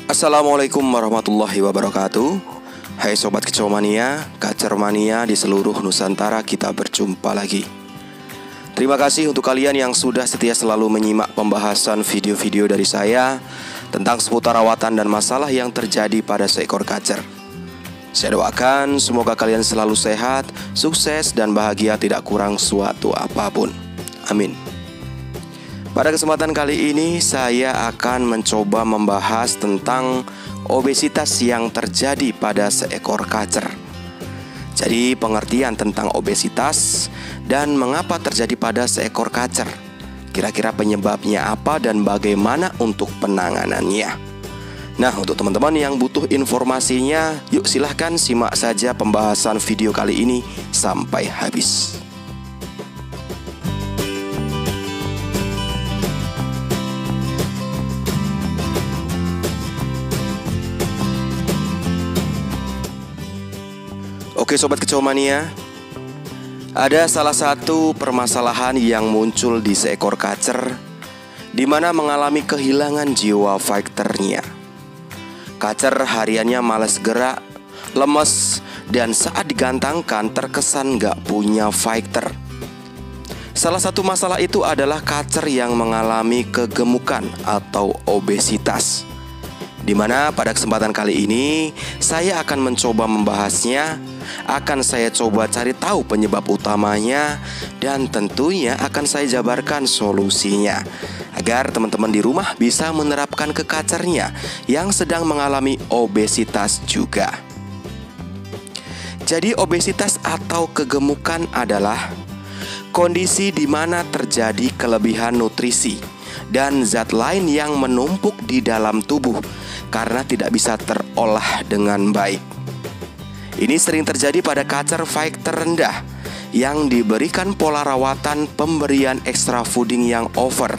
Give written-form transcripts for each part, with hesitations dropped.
Assalamualaikum warahmatullahi wabarakatuh. Hai Sobat Kicau Mania, Kacer Mania di seluruh Nusantara, kita berjumpa lagi. Terima kasih untuk kalian yang sudah setia selalu menyimak pembahasan video-video dari saya tentang seputar rawatan dan masalah yang terjadi pada seekor kacer. Saya doakan semoga kalian selalu sehat, sukses, dan bahagia, tidak kurang suatu apapun. Amin. Pada kesempatan kali ini saya akan mencoba membahas tentang obesitas yang terjadi pada seekor kacer. Jadi pengertian tentang obesitas dan mengapa terjadi pada seekor kacer. Kira-kira penyebabnya apa dan bagaimana untuk penanganannya. Nah, untuk teman-teman yang butuh informasinya, yuk silahkan simak saja pembahasan video kali ini sampai habis. Oke Sobat Kicau Mania, ada salah satu permasalahan yang muncul di seekor kacer, di mana mengalami kehilangan jiwa fighternya. Kacer hariannya malas gerak, lemes, dan saat digantangkan terkesan gak punya fighter. Salah satu masalah itu adalah kacer yang mengalami kegemukan atau obesitas, di mana pada kesempatan kali ini saya akan mencoba membahasnya. Akan saya coba cari tahu penyebab utamanya, dan tentunya akan saya jabarkan solusinya agar teman-teman di rumah bisa menerapkan ke kacernya yang sedang mengalami obesitas juga. Jadi obesitas atau kegemukan adalah kondisi di mana terjadi kelebihan nutrisi dan zat lain yang menumpuk di dalam tubuh karena tidak bisa terolah dengan baik. Ini sering terjadi pada kacer fighter rendah yang diberikan pola rawatan pemberian extra fooding yang over,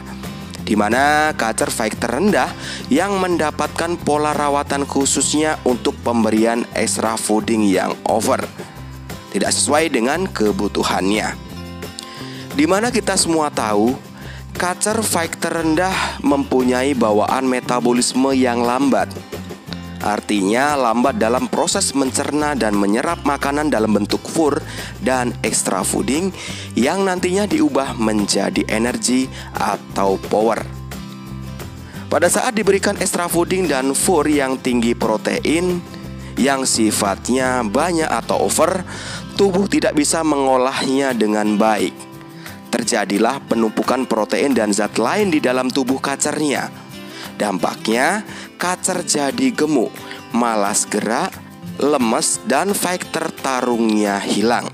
di mana kacer fighter rendah yang mendapatkan pola rawatan khususnya untuk pemberian extra fooding yang over, tidak sesuai dengan kebutuhannya. Di mana kita semua tahu kacer fighter rendah mempunyai bawaan metabolisme yang lambat. Artinya lambat dalam proses mencerna dan menyerap makanan dalam bentuk fur dan extra fooding yang nantinya diubah menjadi energi atau power. Pada saat diberikan extra fooding dan fur yang tinggi protein yang sifatnya banyak atau over, tubuh tidak bisa mengolahnya dengan baik. Terjadilah penumpukan protein dan zat lain di dalam tubuh kacernya. Dampaknya kacer jadi gemuk, malas gerak, lemes, dan fighter tarungnya hilang.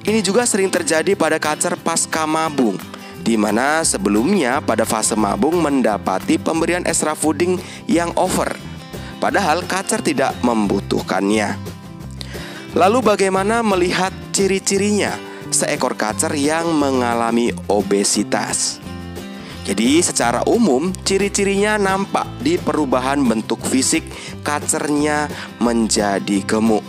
Ini juga sering terjadi pada kacer pasca mabung, di mana sebelumnya pada fase mabung mendapati pemberian extra fooding yang over, padahal kacer tidak membutuhkannya. Lalu bagaimana melihat ciri-cirinya seekor kacer yang mengalami obesitas? Jadi secara umum ciri-cirinya nampak di perubahan bentuk fisik kacernya menjadi gemuk.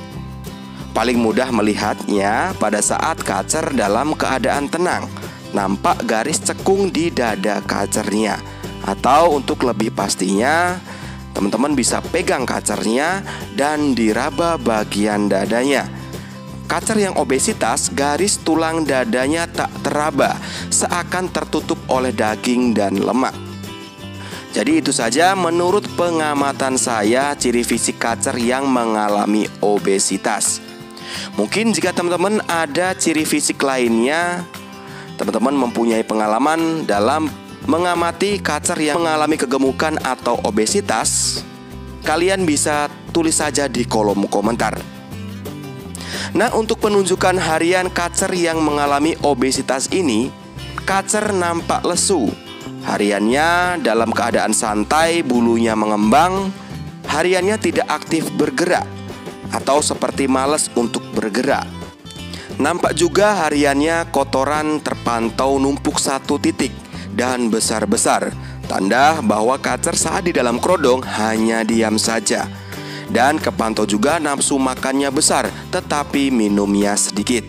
Paling mudah melihatnya pada saat kacer dalam keadaan tenang, nampak garis cekung di dada kacernya. Atau untuk lebih pastinya, teman-teman bisa pegang kacernya dan diraba bagian dadanya. Kacer yang obesitas, garis tulang dadanya tak teraba, seakan tertutup oleh daging dan lemak. Jadi itu saja menurut pengamatan saya ciri fisik kacer yang mengalami obesitas. Mungkin jika teman-teman ada ciri fisik lainnya, teman-teman mempunyai pengalaman dalam mengamati kacer yang mengalami kegemukan atau obesitas, kalian bisa tulis saja di kolom komentar. Nah, untuk penunjukan harian kacer yang mengalami obesitas ini, kacer nampak lesu. Hariannya dalam keadaan santai, bulunya mengembang. Hariannya tidak aktif bergerak atau seperti malas untuk bergerak. Nampak juga hariannya kotoran terpantau numpuk satu titik dan besar-besar, tanda bahwa kacer saat di dalam kerodong hanya diam saja. Dan kepantau juga nafsu makannya besar, tetapi minumnya sedikit.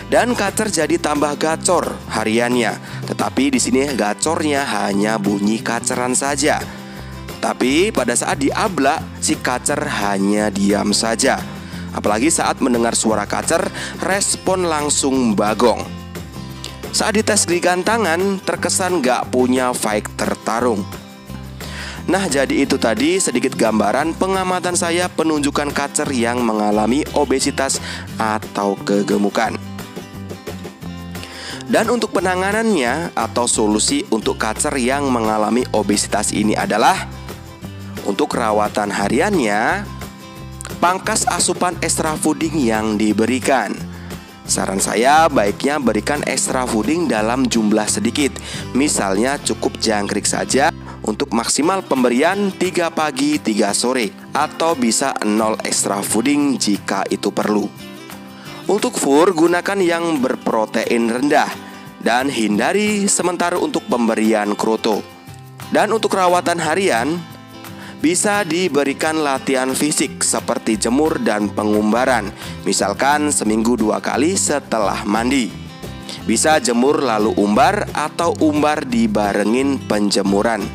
Dan kacer jadi tambah gacor hariannya, tetapi di sini gacornya hanya bunyi kaceran saja. Tapi pada saat diablak, si kacer hanya diam saja. Apalagi saat mendengar suara kacer, respon langsung bagong. Saat dites gelikan tangan, terkesan gak punya fighter tarung. Nah, jadi itu tadi sedikit gambaran pengamatan saya penunjukan kacer yang mengalami obesitas atau kegemukan. Dan untuk penanganannya atau solusi untuk kacer yang mengalami obesitas ini adalah untuk rawatan hariannya, pangkas asupan extra fooding yang diberikan. Saran saya baiknya berikan extra fooding dalam jumlah sedikit. Misalnya cukup jangkrik saja untuk maksimal pemberian 3 pagi 3 sore, atau bisa 0 extra fooding jika itu perlu. Untuk fur, gunakan yang berprotein rendah dan hindari sementara untuk pemberian kroto. Dan untuk rawatan harian, bisa diberikan latihan fisik seperti jemur dan pengumbaran. Misalkan seminggu 2 kali setelah mandi. Bisa jemur lalu umbar atau umbar dibarengin penjemuran.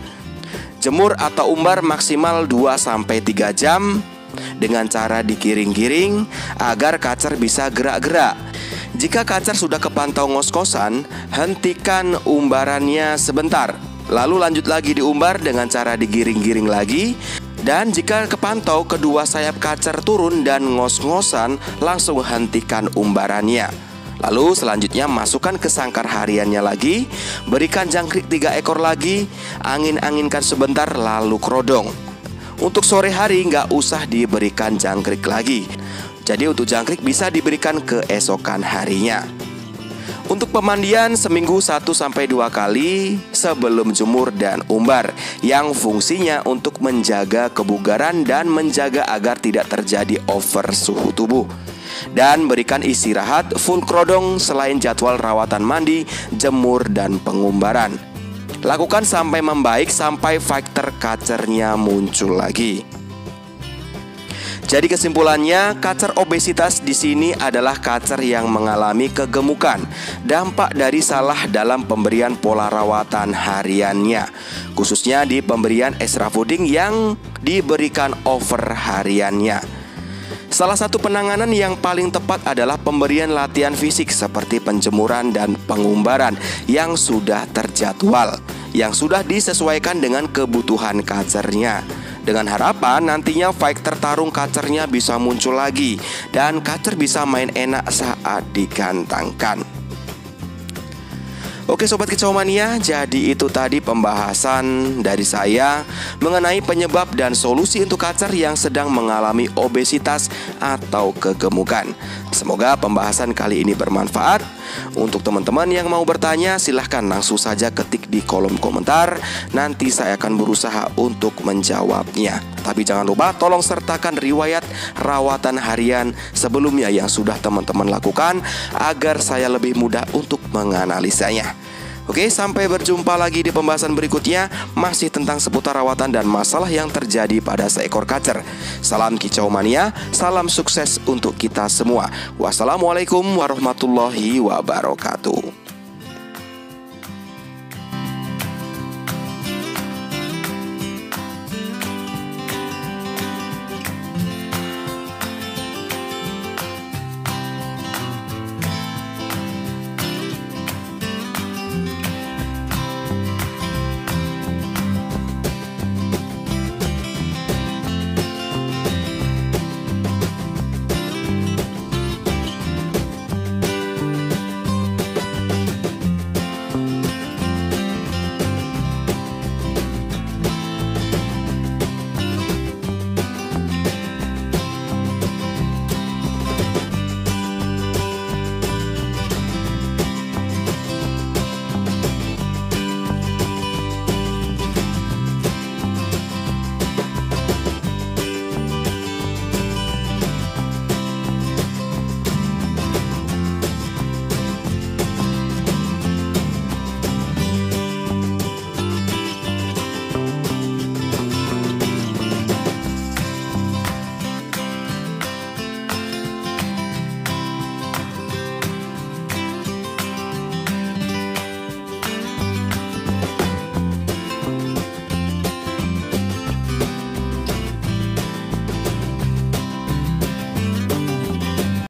Jemur atau umbar maksimal 2-3 jam dengan cara digiring-giring agar kacer bisa gerak-gerak. Jika kacer sudah kepantau ngos-ngosan, hentikan umbarannya sebentar. Lalu lanjut lagi diumbar dengan cara digiring-giring lagi. Dan jika kepantau kedua sayap kacer turun dan ngos-ngosan, langsung hentikan umbarannya. Lalu selanjutnya masukkan ke sangkar hariannya lagi. Berikan jangkrik 3 ekor lagi. Angin-anginkan sebentar lalu kerodong. Untuk sore hari nggak usah diberikan jangkrik lagi. Jadi untuk jangkrik bisa diberikan keesokan harinya. Untuk pemandian seminggu 1-2 kali sebelum jemur dan umbar, yang fungsinya untuk menjaga kebugaran dan menjaga agar tidak terjadi over suhu tubuh. Dan berikan istirahat full kerodong selain jadwal rawatan mandi, jemur, dan pengumbaran. Lakukan sampai membaik sampai fighter kacernya muncul lagi. Jadi kesimpulannya, kacer obesitas di sini adalah kacer yang mengalami kegemukan, dampak dari salah dalam pemberian pola rawatan hariannya, khususnya di pemberian extra fooding yang diberikan over hariannya. Salah satu penanganan yang paling tepat adalah pemberian latihan fisik seperti penjemuran dan pengumbaran yang sudah terjadwal, yang sudah disesuaikan dengan kebutuhan kacernya. Dengan harapan nantinya fighter tarung kacernya bisa muncul lagi dan kacer bisa main enak saat digantangkan. Oke Sobat Kicau Mania, jadi itu tadi pembahasan dari saya mengenai penyebab dan solusi untuk kacer yang sedang mengalami obesitas atau kegemukan. Semoga pembahasan kali ini bermanfaat. Untuk teman-teman yang mau bertanya, silahkan langsung saja ketik di kolom komentar. Nanti saya akan berusaha untuk menjawabnya. Tapi jangan lupa tolong sertakan riwayat rawatan harian sebelumnya yang sudah teman-teman lakukan agar saya lebih mudah untuk menganalisanya. Oke, sampai berjumpa lagi di pembahasan berikutnya, masih tentang seputar rawatan dan masalah yang terjadi pada seekor kacer. Salam Kicau Mania, salam sukses untuk kita semua. Wassalamualaikum warahmatullahi wabarakatuh.